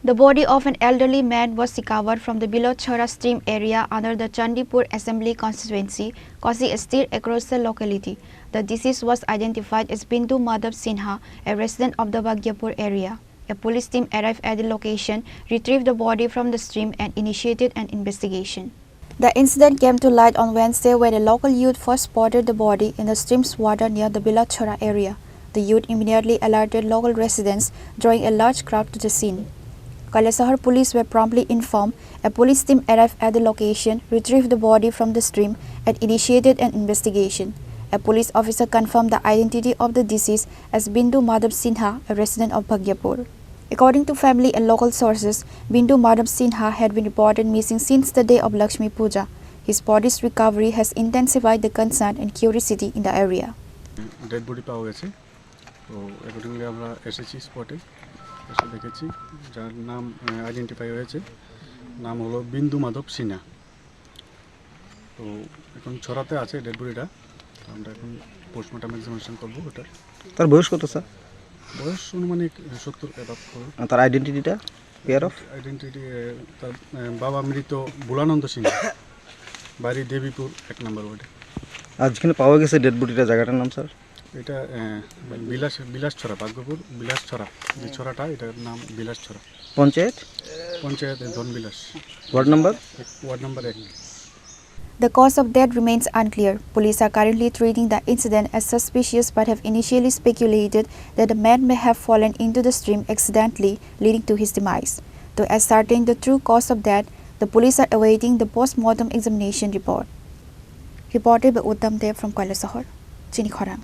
The body of an elderly man was recovered from the Bilash Chhara stream area under the Chandipur Assembly constituency, causing a stir across the locality. The deceased was identified as Bindu Madhab Sinha, a resident of the Bhagypur area. A police team arrived at the location, retrieved the body from the stream and initiated an investigation. The incident came to light on Wednesday when a local youth first spotted the body in the stream's water near the Bilash Chhara area. The youth immediately alerted local residents, drawing a large crowd to the scene. Kalasahar police were promptly informed. A police team arrived at the location, retrieved the body from the stream and initiated an investigation. A police officer confirmed the identity of the deceased as Bindu Madhab Sinha, a resident of Bhagypur. According to family and local sources, Bindu Madhab Sinha had been reported missing since the day of Lakshmi Puja. His body's recovery has intensified the concern and curiosity in the area. Dead body পাওয়া গেছে তো accordingly আমরা এসেছি স্পটে এসে দেখেছি যার নাম আইডেন্টিফাই হয়েছে নাম হলো বিন্দু মাধব সিনহা তো এখন ছড়াতে আছে ডেড বডিটা আমরা এখন পোস্টমর্টম এক্সামিনেশন করব ওটা তার বয়স কত স্যার বয়স অনুমানিক 70 অ্যাবাভ হবে তার আইডেন্টিটিটা পেয়ার অফ আইডেন্টিটি তার বাবা মৃত বুলানন্দ সিনহা বাড়ি দেবীপুর 1 নম্বর ওয়ার্ডে আজকে পাওয়া গেছে ডেড বডিটা জায়গাটার নাম স্যার এটা বিলাস ছড়া ভাগ্যপুর বিলাস ছড়া যে ছড়াটা এটার নাম Bilaschhara panchayat Dhanbilas ward number 1. The cause of death remains unclear. Police are currently treating the incident as suspicious but have initially speculated that the man may have fallen into the stream accidentally, leading to his demise. To ascertain the true cause of death, the police are awaiting the post-mortem examination report. Reported by Uttam Dev from Kalasahar, Chini Khorang.